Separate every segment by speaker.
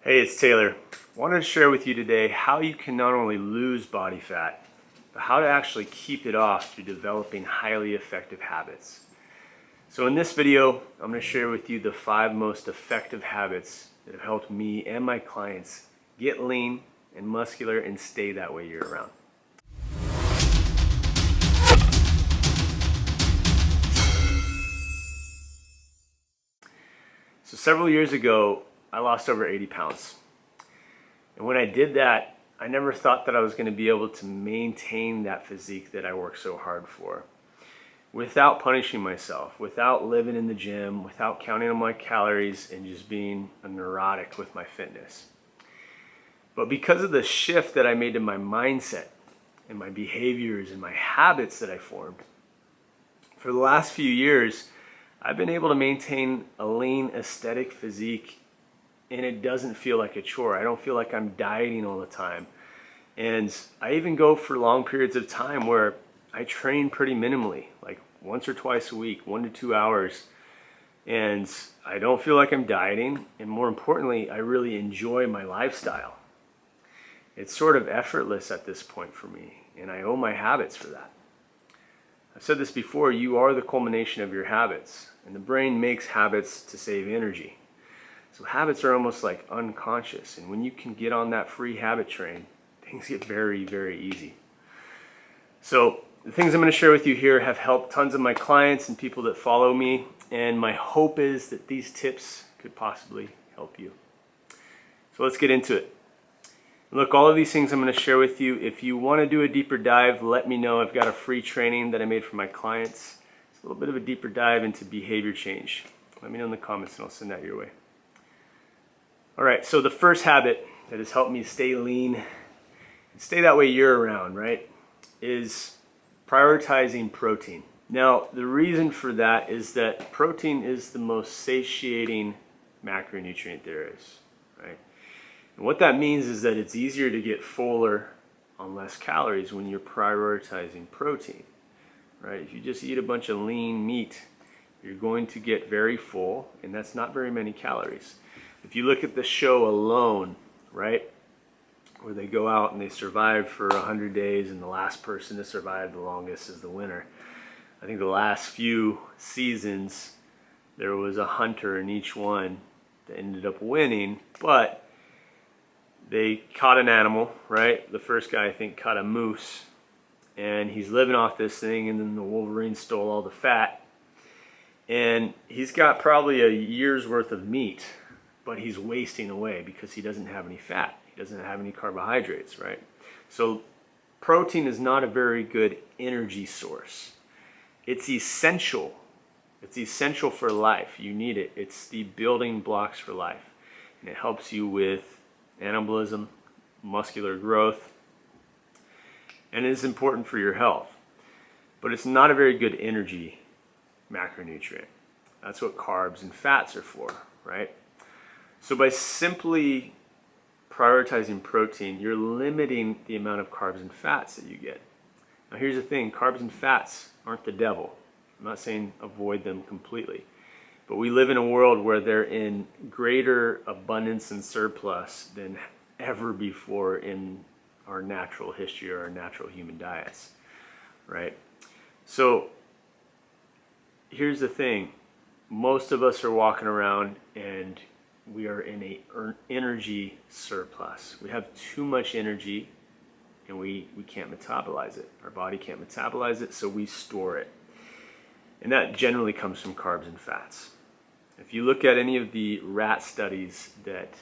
Speaker 1: Hey, it's Taylor. I wanted to share with you today how you can not only lose body fat, but how to actually keep it off through developing highly effective habits. So in this video, I'm going to share with you the 5 most effective habits that have helped me and my clients get lean and muscular and stay that way year round. So several years ago, I lost over 80 pounds. And when I did that, I never thought that I was going to be able to maintain that physique that I worked so hard for without punishing myself, without living in the gym, without counting on my calories, and just being a neurotic with my fitness. But because of the shift that I made in my mindset and my behaviors and my habits that I formed, for the last few years, I've been able to maintain a lean, aesthetic physique, and it doesn't feel like a chore. I don't feel like I'm dieting all the time. And I even go for long periods of time where I train pretty minimally, like once or twice a week, 1 to 2 hours. And I don't feel like I'm dieting. And more importantly, I really enjoy my lifestyle. It's sort of effortless at this point for me, and I owe my habits for that. I've said this before, you are the culmination of your habits, and the brain makes habits to save energy. So habits are almost like unconscious, and when you can get on that free habit train, things get very, very easy. So the things I'm going to share with you here have helped tons of my clients and people that follow me, and my hope is that these tips could possibly help you. So let's get into it. Look, all of these things I'm going to share with you. If you want to do a deeper dive, let me know. I've got a free training that I made for my clients. It's a little bit of a deeper dive into behavior change. Let me know in the comments and I'll send that your way. All right, so the first habit that has helped me stay lean and stay that way year round, right, is prioritizing protein. Now, the reason for that is that protein is the most satiating macronutrient there is, right? And what that means is that it's easier to get fuller on less calories when you're prioritizing protein, right? If you just eat a bunch of lean meat, you're going to get very full, and that's not very many calories. If you look at the show Alone, right, where they go out and they survive for 100 days and the last person to survive the longest is the winner. I think the last few seasons there was a hunter in each one that ended up winning, but they caught an animal, right? The first guy, I think, caught a moose, and he's living off this thing, and then the wolverine stole all the fat. And he's got probably a year's worth of meat, but he's wasting away because he doesn't have any fat. He doesn't have any carbohydrates, right? So protein is not a very good energy source. It's essential. It's essential for life. You need it. It's the building blocks for life. And it helps you with anabolism, muscular growth, and it is important for your health. But it's not a very good energy macronutrient. That's what carbs and fats are for, right? So by simply prioritizing protein, you're limiting the amount of carbs and fats that you get. Now here's the thing, carbs and fats aren't the devil. I'm not saying avoid them completely. But we live in a world where they're in greater abundance and surplus than ever before in our natural history or our natural human diets, right? So here's the thing. Most of us are walking around and we are in an energy surplus. We have too much energy and we can't metabolize it. Our body can't metabolize it, so we store it. And that generally comes from carbs and fats. If you look at any of the rat studies that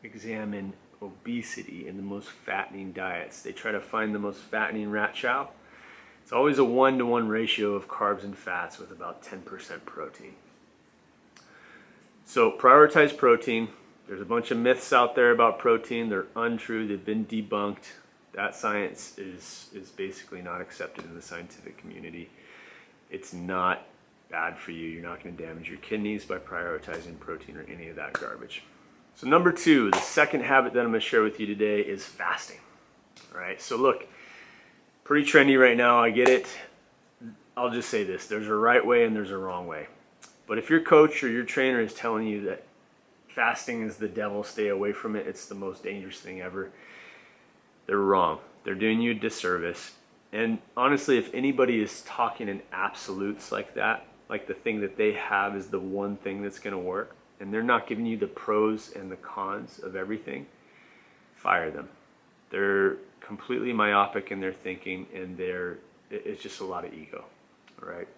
Speaker 1: examine obesity and the most fattening diets, they try to find the most fattening rat chow. It's always a 1-to-1 ratio of carbs and fats with about 10% protein. So prioritize protein. There's a bunch of myths out there about protein. They're untrue. They've been debunked. That science is basically not accepted in the scientific community. It's not bad for you. You're not going to damage your kidneys by prioritizing protein or any of that garbage. So number 2, the second habit that I'm going to share with you today is fasting. All right, so look, pretty trendy right now. I get it. I'll just say this. There's a right way and there's a wrong way. But if your coach or your trainer is telling you that fasting is the devil, stay away from it, it's the most dangerous thing ever. They're wrong. They're doing you a disservice. And honestly, if anybody is talking in absolutes like that, like the thing that they have is the one thing that's going to work, and they're not giving you the pros and the cons of everything, fire them. They're completely myopic in their thinking, and it's just a lot of ego, all right?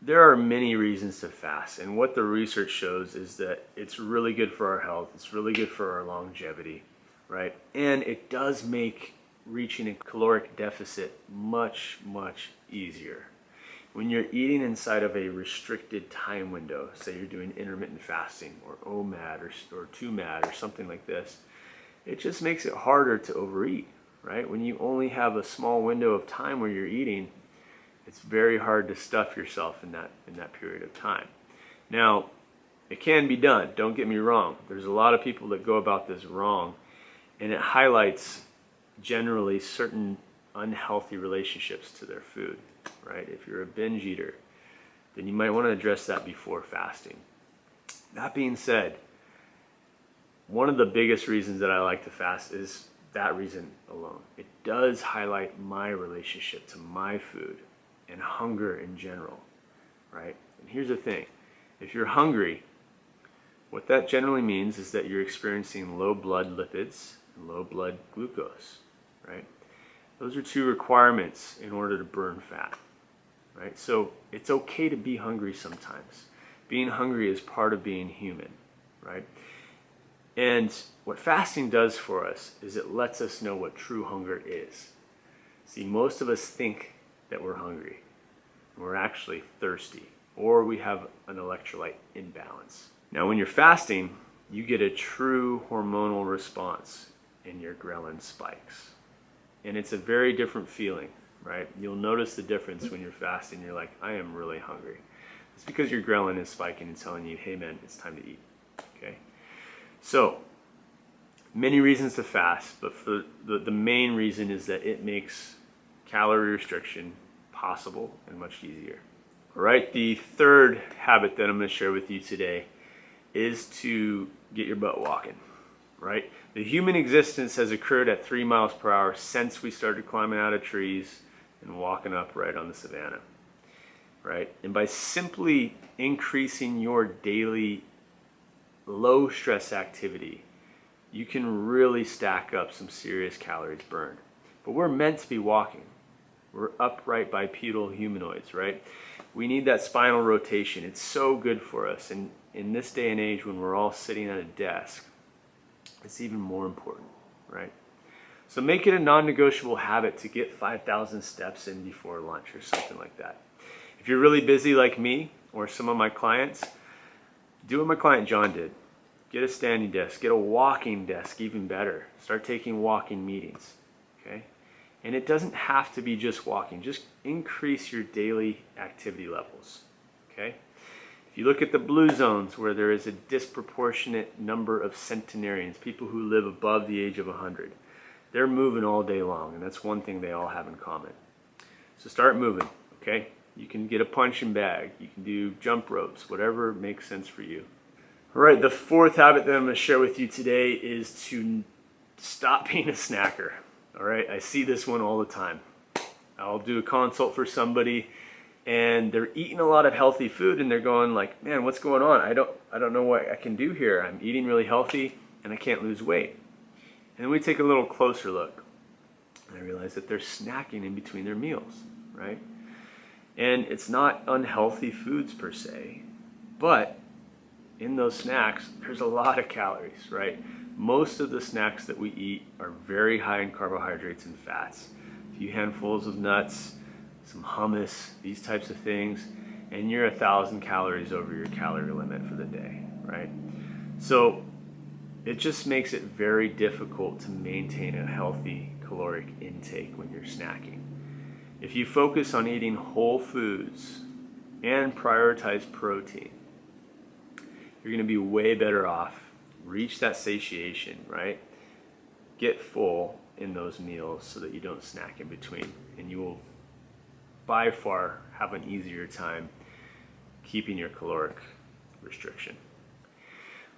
Speaker 1: There are many reasons to fast, and what the research shows is that it's really good for our health, it's really good for our longevity, right? And it does make reaching a caloric deficit much, much easier. When you're eating inside of a restricted time window, say you're doing intermittent fasting or OMAD or 2MAD or something like this, it just makes it harder to overeat, right? When you only have a small window of time where you're eating, it's very hard to stuff yourself in that period of time. Now, it can be done, don't get me wrong. There's a lot of people that go about this wrong, and it highlights generally certain unhealthy relationships to their food, right? If you're a binge eater, then you might want to address that before fasting. That being said, one of the biggest reasons that I like to fast is that reason alone. It does highlight my relationship to my food and hunger in general, right? And here's the thing. If you're hungry, what that generally means is that you're experiencing low blood lipids and low blood glucose, right? Those are two requirements in order to burn fat, right? So it's okay to be hungry sometimes. Being hungry is part of being human, right? And what fasting does for us is it lets us know what true hunger is. See, most of us think that we're hungry. We're actually thirsty, or we have an electrolyte imbalance. Now, when you're fasting, you get a true hormonal response and your ghrelin spikes. And it's a very different feeling, right? You'll notice the difference when you're fasting. You're like, I am really hungry. It's because your ghrelin is spiking and telling you, hey man, it's time to eat, okay? So, many reasons to fast, but for the main reason is that it makes calorie restriction possible and much easier. All right, the third habit that I'm going to share with you today is to get your butt walking, right? The human existence has occurred at 3 miles per hour since we started climbing out of trees and walking upright on the savannah, right? And by simply increasing your daily low stress activity, you can really stack up some serious calories burned. But we're meant to be walking. We're upright bipedal humanoids, right? We need that spinal rotation. It's so good for us. And in this day and age when we're all sitting at a desk, it's even more important, right? So make it a non-negotiable habit to get 5,000 steps in before lunch or something like that. If you're really busy like me or some of my clients, do what my client John did. Get a standing desk, get a walking desk, even better. Start taking walking meetings, okay? And it doesn't have to be just walking, just increase your daily activity levels, okay? If you look at the blue zones where there is a disproportionate number of centenarians, people who live above the age of 100, they're moving all day long, and that's one thing they all have in common. So start moving, okay? You can get a punching bag, you can do jump ropes, whatever makes sense for you. All right, the fourth habit that I'm going to share with you today is to stop being a snacker. All right, I see this one all the time. I'll do a consult for somebody and they're eating a lot of healthy food and they're going like, man, what's going on? I don't know what I can do here. I'm eating really healthy and I can't lose weight. And then we take a little closer look and I realize that they're snacking in between their meals, right? And it's not unhealthy foods per se, but in those snacks, there's a lot of calories, right? Most of the snacks that we eat are very high in carbohydrates and fats. A few handfuls of nuts, some hummus, these types of things, and you're 1,000 calories over your calorie limit for the day, right? So it just makes it very difficult to maintain a healthy caloric intake when you're snacking. If you focus on eating whole foods and prioritize protein, you're going to be way better off. Reach that satiation, right? Get full in those meals so that you don't snack in between, and you will by far have an easier time keeping your caloric restriction.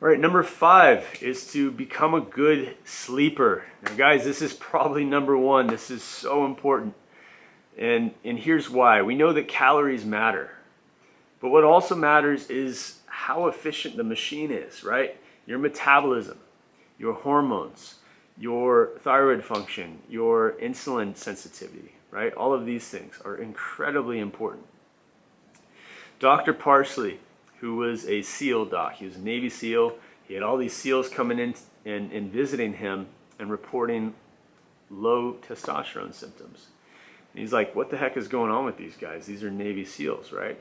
Speaker 1: All right, number 5 is to become a good sleeper. Now guys, this is probably number 1. This is so important. And here's why. We know that calories matter. But what also matters is how efficient the machine is, right? Your metabolism, your hormones, your thyroid function, your insulin sensitivity, right? All of these things are incredibly important. Dr. Parsley, who was a SEAL doc, he was a Navy SEAL. He had all these SEALs coming in and visiting him and reporting low testosterone symptoms. And he's like, what the heck is going on with these guys? These are Navy SEALs, right?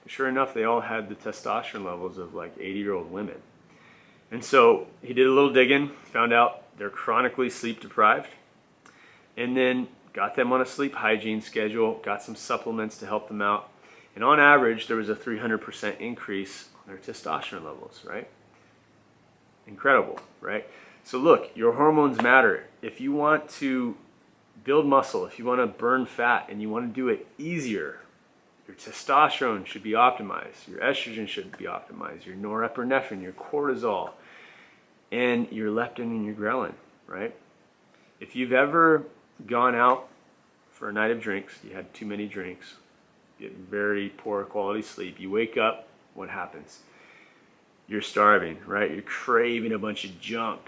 Speaker 1: But sure enough, they all had the testosterone levels of like 80-year-old women. And so he did a little digging, found out they're chronically sleep deprived, and then got them on a sleep hygiene schedule, got some supplements to help them out. And on average, there was a 300% increase on their testosterone levels, right? Incredible, right? So look, your hormones matter. If you want to build muscle, if you want to burn fat and you want to do it easier, your testosterone should be optimized, your estrogen should be optimized, your norepinephrine, your cortisol, and your leptin and your ghrelin, right? If you've ever gone out for a night of drinks, you had too many drinks, get very poor quality sleep, you wake up, what happens? You're starving, right? You're craving a bunch of junk.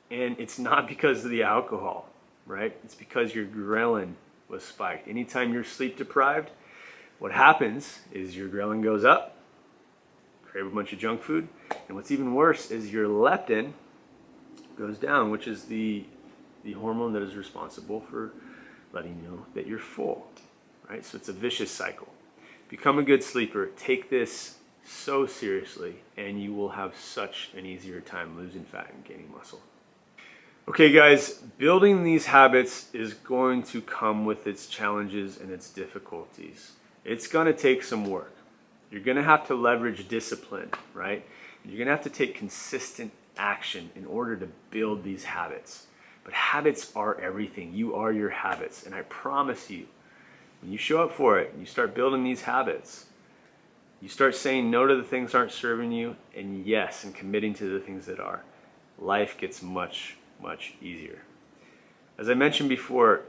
Speaker 1: And it's not because of the alcohol, right? It's because your ghrelin was spiked. Anytime you're sleep deprived, what happens is your ghrelin goes up, crave a bunch of junk food, and what's even worse is your leptin goes down, which is the hormone that is responsible for letting you know that you're full, right? So it's a vicious cycle. Become a good sleeper. Take this so seriously, and you will have such an easier time losing fat and gaining muscle. Okay guys, building these habits is going to come with its challenges and its difficulties. It's going to take some work. You're going to have to leverage discipline, right? You're going to have to take consistent action in order to build these habits. But habits are everything. You are your habits. And I promise you, when you show up for it and you start building these habits, you start saying no to the things that aren't serving you and yes, and committing to the things that are. Life gets much, much easier. As I mentioned before,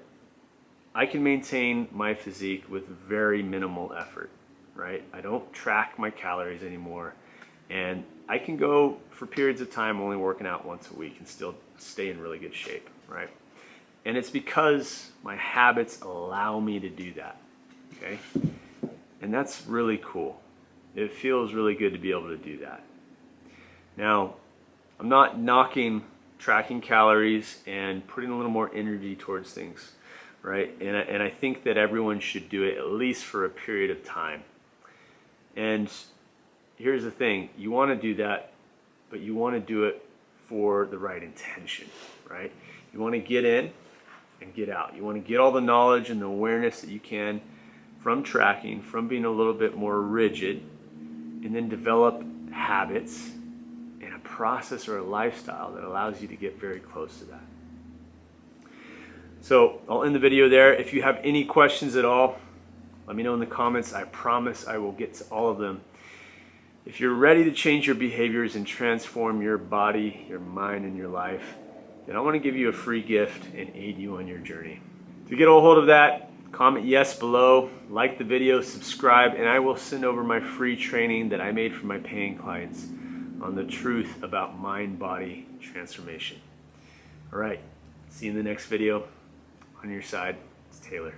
Speaker 1: I can maintain my physique with very minimal effort, right? I don't track my calories anymore, and I can go for periods of time only working out once a week and still stay in really good shape, right? And it's because my habits allow me to do that, okay? And that's really cool. It feels really good to be able to do that. Now, I'm not knocking tracking calories and putting a little more energy towards things, right? And I think that everyone should do it at least for a period of time. And here's the thing, you want to do that, but you want to do it for the right intention, right? You want to get in and get out. You want to get all the knowledge and the awareness that you can from tracking, from being a little bit more rigid, and then develop habits and a process or a lifestyle that allows you to get very close to that. So I'll end the video there. If you have any questions at all, let me know in the comments. I promise I will get to all of them. If you're ready to change your behaviors and transform your body, your mind, and your life, then I want to give you a free gift and aid you on your journey. To get a hold of that, comment yes below, like the video, subscribe, and I will send over my free training that I made for my paying clients on the truth about mind-body transformation. All right, see you in the next video. On your side, it's Taylor.